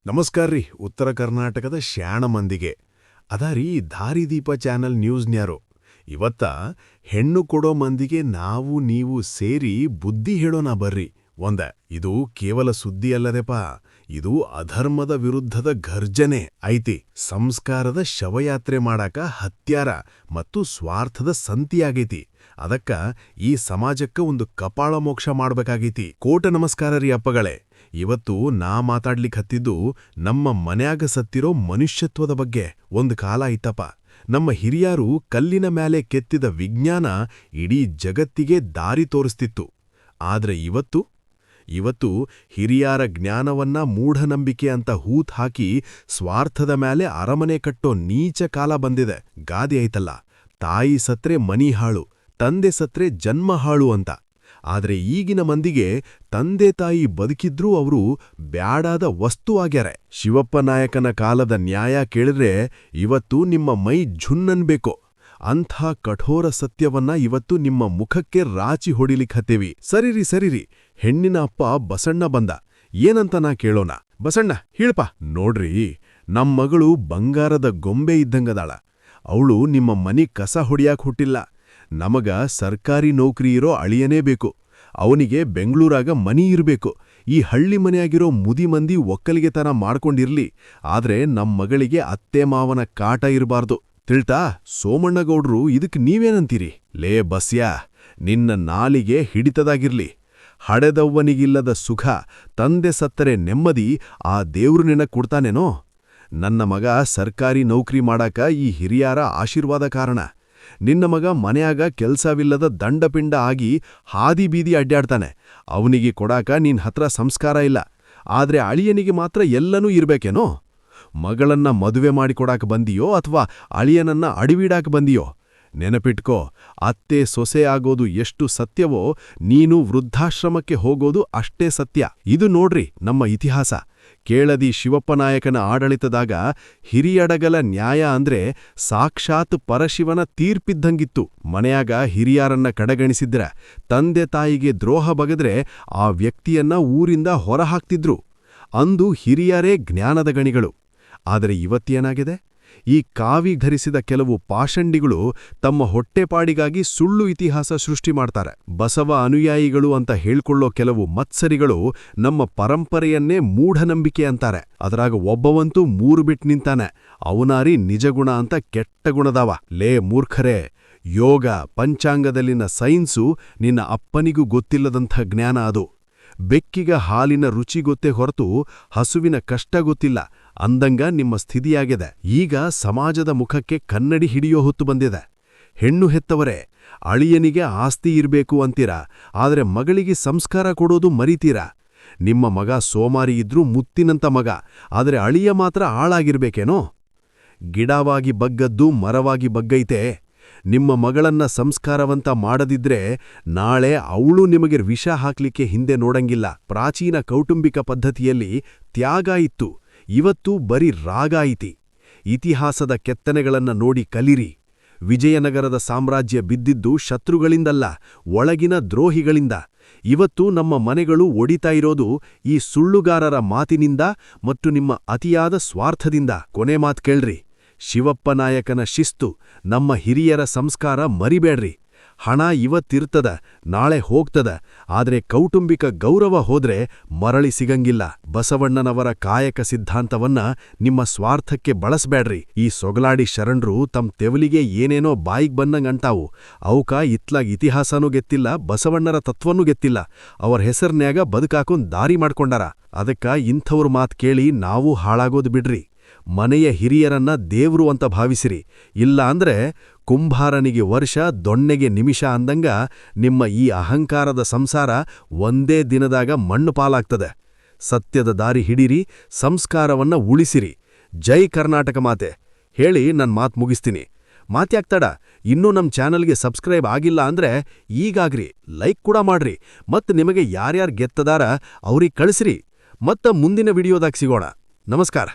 ನಮಸ್ಕಾರ ರೀ. ಉತ್ತರ ಕರ್ನಾಟಕದ ಶ್ಯಾಣ ಮಂದಿಗೆ ಅದಾರೀ ದಾರಿದೀಪ ಚಾನಲ್ ನ್ಯೂಸ್ನ್ಯಾರು ಇವತ್ತ ಹೆಣ್ಣು ಕೊಡೋ ಮಂದಿಗೆ ನಾವು ನೀವು ಸೇರಿ ಬುದ್ಧಿ ಹೇಳೋಣ ಬರ್ರಿ. ಇದು ಕೇವಲ ಸುದ್ದಿ ಅಲ್ಲದೆಪಾ, ಇದು ಅಧರ್ಮದ ವಿರುದ್ಧದ ಘರ್ಜನೆ ಐತಿ. ಸಂಸ್ಕಾರದ ಶವಯಾತ್ರೆ ಮಾಡಾಕ ಹತ್ಯಾರ ಮತ್ತು ಸ್ವಾರ್ಥದ ಸಂತಿಯಾಗೈತಿ. ಅದಕ್ಕ ಈ ಸಮಾಜಕ್ಕ ಒಂದು ಕಪಾಳ ಮೋಕ್ಷ ಮಾಡ್ಬೇಕಾಗೈತಿ. ಕೋಟ ನಮಸ್ಕಾರ ರೀ ಅಪ್ಪಗಳೇ. ಇವತ್ತು ನಾ ಮಾತಾಡ್ಲಿಕ್ಕೆ ಹತ್ತಿದ್ದು ನಮ್ಮ ಮನ್ಯಾಗ ಸತ್ತಿರೋ ಮನುಷ್ಯತ್ವದ ಬಗ್ಗೆ. ಒಂದು ಕಾಲ ಐತಪ್ಪ, ನಮ್ಮ ಹಿರಿಯರು ಕಲ್ಲಿನ ಮ್ಯಾಲೆ ಕೆತ್ತಿದ ವಿಜ್ಞಾನ ಇಡೀ ಜಗತ್ತಿಗೆ ದಾರಿ ತೋರಿಸ್ತಿತ್ತು. ಆದ್ರೆ ಇವತ್ತು ಹಿರಿಯರ ಜ್ಞಾನವನ್ನ ಮೂಢನಂಬಿಕೆ ಅಂತ ಹೂತ್ ಹಾಕಿ ಸ್ವಾರ್ಥದ ಮ್ಯಾಲೆ ಅರಮನೆ ಕಟ್ಟೋ ನೀಚ ಕಾಲ ಬಂದಿದೆ. ಗಾದೆ ಐತಲ್ಲ, ತಾಯಿ ಸತ್ರೆ ಮನಿ ಹಾಳು, ತಂದೆ ಸತ್ರೆ ಜನ್ಮ ಹಾಳು ಅಂತ. ಆದ್ರೆ ಈಗಿನ ಮಂದಿಗೆ ತಂದೆ ತಾಯಿ ಬದುಕಿದ್ರೂ ಅವರು ಬ್ಯಾಡಾದ ವಸ್ತು ಆಗ್ಯಾರೆ. ಶಿವಪ್ಪ ನಾಯಕನ ಕಾಲದ ನ್ಯಾಯ ಕೇಳಿದ್ರೆ ಇವತ್ತು ನಿಮ್ಮ ಮೈ ಝುನ್ನನ್ಬೇಕು. ಅಂಥ ಕಠೋರ ಸತ್ಯವನ್ನ ಇವತ್ತು ನಿಮ್ಮ ಮುಖಕ್ಕೆ ರಾಚಿ ಹೊಡಿಲಿಕ್ಕತ್ತೇವಿ. ಸರಿರಿ, ಹೆಣ್ಣಿನ ಅಪ್ಪ ಬಸಣ್ಣ ಬಂದ. ಏನಂತ ನಾ ಕೇಳೋಣ? ಬಸಣ್ಣ ಹೇಳ್ಪ. ನೋಡ್ರಿ, ನಮ್ ಮಗಳು ಬಂಗಾರದ ಗೊಂಬೆ ಇದ್ದಂಗದಾಳ. ಅವಳು ನಿಮ್ಮ ಮನಿ ಕಸ ಹೊಡಿಯಾಕ್ ಹುಟ್ಟಿಲ್ಲ. ನಮಗ ಸರ್ಕಾರಿ ನೌಕರಿ ಇರೋ ಅಳಿಯನೇ ಬೇಕು. ಅವನಿಗೆ ಬೆಂಗಳೂರಾಗ ಮನಿ ಇರ್ಬೇಕು. ಈ ಹಳ್ಳಿ ಮನೆಯಾಗಿರೋ ಮುದಿ ಮಂದಿ ಒಕ್ಕಲಿಗೆತನ ಮಾಡ್ಕೊಂಡಿರ್ಲಿ, ಆದ್ರೆ ನಮ್ ಮಗಳಿಗೆ ಅತ್ತೆ ಮಾವನ ಕಾಟ ಇರಬಾರ್ದು. ತಿಳ್ತಾ? ಸೋಮಣ್ಣಗೌಡ್ರು ಇದಕ್ ನೀವೇನಂತೀರಿ? ಲೇ ಬಸ್ಯಾ, ನಿನ್ನ ನಾಲಿಗೆ ಹಿಡಿತದಾಗಿರ್ಲಿ. ಹಡೆದವ್ವನಿಗಿಲ್ಲದ ಸುಖ, ತಂದೆ ಸತ್ತರೆ ನೆಮ್ಮದಿ ಆ ದೇವ್ರು ನಿನಗ್ ಕೊಡ್ತಾನೇನೋ? ನನ್ನ ಮಗ ಸರ್ಕಾರಿ ನೌಕರಿ ಮಾಡಾಕ ಈ ಹಿರಿಯರ ಆಶೀರ್ವಾದ ಕಾರಣ. ನಿನ್ನ ಮಗ ಮನೆಯಾಗ ಕೆಲ್ಸವಿಲ್ಲದ ದಂಡಪಿಂಡ ಆಗಿ ಹಾದಿ ಬೀದಿ ಅಡ್ಡಾಡ್ತಾನೆ. ಅವನಿಗೆ ಕೊಡಾಕ ನಿನ್ ಹತ್ರ ಸಂಸ್ಕಾರ ಇಲ್ಲ, ಆದ್ರೆ ಅಳಿಯನಿಗೆ ಮಾತ್ರ ಎಲ್ಲನೂ ಇರ್ಬೇಕೇನೋ? ಮಗಳನ್ನ ಮದುವೆ ಮಾಡಿಕೊಡಾಕ ಬಂದಿಯೋ ಅಥವಾ ಅಳಿಯನನ್ನ ಅಡಿವೀಡಾಕ ಬಂದಿಯೋ? ನೆನಪಿಟ್ಕೋ, ಅತ್ತೆ ಸೊಸೆ ಆಗೋದು ಎಷ್ಟು ಸತ್ಯವೋ ನೀನು ವೃದ್ಧಾಶ್ರಮಕ್ಕೆ ಹೋಗೋದು ಅಷ್ಟೇ ಸತ್ಯ. ಇದು ನೋಡ್ರಿ ನಮ್ಮ ಇತಿಹಾಸ. ಕೇಳದಿ ಶಿವಪ್ಪನಾಯಕನ ಆಡಳಿತದಾಗ ಹಿರಿಯಡಗಲ ನ್ಯಾಯ ಅಂದ್ರೆ ಸಾಕ್ಷಾತ್ ಪರಶಿವನ ತೀರ್ಪಿದ್ದಂಗಿತ್ತು. ಮನೆಯಾಗ ಹಿರಿಯರನ್ನ ಕಡೆಗಣಿಸಿದ್ರ, ತಂದೆ ತಾಯಿಗೆ ದ್ರೋಹ ಬಗದ್ರೆ ಆ ವ್ಯಕ್ತಿಯನ್ನ ಊರಿಂದ ಹೊರಹಾಕ್ತಿದ್ರು. ಅಂದು ಹಿರಿಯರೇ ಜ್ಞಾನದ ಗಣಿಗಳು. ಆದರೆ ಇವತ್ತೇನಾಗಿದೆ? ಈ ಕಾವಿ ಧರಿಸಿದ ಕೆಲವು ಪಾಷಂಡಿಗಳು ತಮ್ಮ ಹೊಟ್ಟೆಪಾಡಿಗಾಗಿ ಸುಳ್ಳು ಇತಿಹಾಸ ಸೃಷ್ಟಿ ಮಾಡ್ತಾರೆ. ಬಸವ ಅನುಯಾಯಿಗಳು ಅಂತ ಹೇಳ್ಕೊಳ್ಳೋ ಕೆಲವು ಮತ್ಸರಿಗಳು ನಮ್ಮ ಪರಂಪರೆಯನ್ನೇ ಮೂಢನಂಬಿಕೆ ಅಂತಾರೆ. ಅದರಾಗ ಒಬ್ಬವಂತೂ 3 ಬಿಟ್ ನಿಂತಾನೆ. ಅವನಾರಿ ನಿಜಗುಣ ಅಂತ ಕೆಟ್ಟ ಗುಣದವ. ಲೇ ಮೂರ್ಖರೇ, ಯೋಗ ಪಂಚಾಂಗದಲ್ಲಿನ ಸೈನ್ಸು ನಿನ್ನ ಅಪ್ಪನಿಗೂ ಗೊತ್ತಿಲ್ಲದಂಥ ಜ್ಞಾನ ಅದು. ಬೆಕ್ಕಿಗ ಹಾಲಿನ ರುಚಿ ಗೊತ್ತೇ ಹೊರತು ಹಸುವಿನ ಕಷ್ಟ ಗೊತ್ತಿಲ್ಲ ಅಂದಂಗ ನಿಮ್ಮ ಸ್ಥಿತಿಯಾಗಿದೆ. ಈಗ ಸಮಾಜದ ಮುಖಕ್ಕೆ ಕನ್ನಡಿ ಹಿಡಿಯೋ ಹೊತ್ತು ಬಂದಿದೆ. ಹೆಣ್ಣು ಹೆತ್ತವರೇ, ಅಳಿಯನಿಗೆ ಆಸ್ತಿ ಇರ್ಬೇಕು ಅಂತೀರಾ, ಆದ್ರೆ ಮಗಳಿಗೆ ಸಂಸ್ಕಾರ ಕೊಡೋದು ಮರಿತೀರಾ. ನಿಮ್ಮ ಮಗ ಸೋಮಾರಿ ಇದ್ರೂ ಮುತ್ತಿನಂತ ಮಗ, ಆದ್ರೆ ಅಳಿಯ ಮಾತ್ರ ಆಳಾಗಿರ್ಬೇಕೇನೋ? ಗಿಡವಾಗಿ ಬಗ್ಗದ್ದು ಮರವಾಗಿ ಬಗ್ಗೈತೆ. ನಿಮ್ಮ ಮಗಳನ್ನ ಸಂಸ್ಕಾರವಂತ ಮಾಡದಿದ್ರೆ ನಾಳೆ ಅವಳು ನಿಮಗೆ ವಿಷ ಹಾಕ್ಲಿಕ್ಕೆ ಹಿಂದೆ ನೋಡಂಗಿಲ್ಲ. ಪ್ರಾಚೀನ ಕೌಟುಂಬಿಕ ಪದ್ಧತಿಯಲ್ಲಿ ತ್ಯಾಗ ಇತ್ತು, ಇವತ್ತು ಬರೀ ರಾಗ ಐತಿ. ಇತಿಹಾಸದ ಕೆತ್ತನೆಗಳನ್ನ ನೋಡಿ ಕಲಿರಿ. ವಿಜಯನಗರದ ಸಾಮ್ರಾಜ್ಯ ಬಿದ್ದಿದ್ದು ಶತ್ರುಗಳಿಂದಲ್ಲ, ಒಳಗಿನ ದ್ರೋಹಿಗಳಿಂದ. ಇವತ್ತು ನಮ್ಮ ಮನೆಗಳು ಒಡಿತಾ ಇರೋದು ಈ ಸುಳ್ಳುಗಾರರ ಮಾತಿನಿಂದ ಮತ್ತು ನಿಮ್ಮ ಅತಿಯಾದ ಸ್ವಾರ್ಥದಿಂದ. ಕೊನೆ ಮಾತ್ ಕೇಳ್ರಿ, ಶಿವಪ್ಪನಾಯಕನ ಶಿಸ್ತು, ನಮ್ಮ ಹಿರಿಯರ ಸಂಸ್ಕಾರ ಮರಿಬೇಡ್ರಿ. ಹಣ ಇವತ್ತಿರ್ತದ, ನಾಳೆ ಹೋಗ್ತದ, ಆದ್ರೆ ಕೌಟುಂಬಿಕ ಗೌರವ ಹೋದ್ರೆ ಮರಳಿ ಸಿಗಂಗಿಲ್ಲ. ಬಸವಣ್ಣನವರ ಕಾಯಕ ಸಿದ್ಧಾಂತವನ್ನ ನಿಮ್ಮ ಸ್ವಾರ್ಥಕ್ಕೆ ಬಳಸ್ಬೇಡ್ರಿ. ಈ ಸೊಗಲಾಡಿ ಶರಣರು ತಮ್ಮ ತೆವಲಿಗೆ ಏನೇನೋ ಬಾಯಿಗ್ ಬಂದಂಗಂಟಾವು. ಅವಕ ಇತ್ಲಾಗ್ ಇತಿಹಾಸನೂ ಗೆತ್ತಿಲ್ಲ, ಬಸವಣ್ಣರ ತತ್ವನೂ ಗೆತ್ತಿಲ್ಲ. ಅವರ ಹೆಸರ್ನ್ಯಾಗ ಬದುಕಾಕೊಂಡ್ ದಾರಿ ಮಾಡ್ಕೊಂಡಾರ. ಅದಕ್ಕ ಇಂಥವ್ರ ಮಾತ್ ಕೇಳಿ ನಾವು ಹಾಳಾಗೋದು ಬಿಡ್ರಿ. ಮನೆಯ ಹಿರಿಯರನ್ನ ದೇವ್ರು ಅಂತ ಭಾವಿಸಿರಿ. ಇಲ್ಲ ಅಂದ್ರೆ ಕುಂಭಾರನಿಗೆ ವರ್ಷ, ದೊಣ್ಣೆಗೆ ನಿಮಿಷ ಅಂದಂಗ ನಿಮ್ಮ ಈ ಅಹಂಕಾರದ ಸಂಸಾರ ಒಂದೇ ದಿನದಾಗ ಮಣ್ಣು ಪಾಲಾಗ್ತದೆ. ಸತ್ಯದ ದಾರಿ ಹಿಡೀರಿ, ಸಂಸ್ಕಾರವನ್ನ ಉಳಿಸಿರಿ. ಜೈ ಕರ್ನಾಟಕ ಮಾತೆ ಹೇಳಿ ನನ್ ಮಾತು ಮುಗಿಸ್ತೀನಿ. ಮಾತ್ಯಾಕ್ತಡ, ಇನ್ನೂ ನಮ್ ಚಾನಲ್ಗೆ ಸಬ್ಸ್ಕ್ರೈಬ್ ಆಗಿಲ್ಲ ಅಂದ್ರೆ ಈಗಾಗ್ರಿ, ಲೈಕ್ ಕೂಡ ಮಾಡ್ರಿ. ಮತ್ ನಿಮಗೆ ಯಾರ್ಯಾರ್ ಗೆತ್ತದಾರ ಅವ್ರಿಗೆ ಕಳಿಸ್ರಿ. ಮತ್ತ ಮುಂದಿನ ವಿಡಿಯೋದಾಗ ಸಿಗೋಣ. ನಮಸ್ಕಾರ.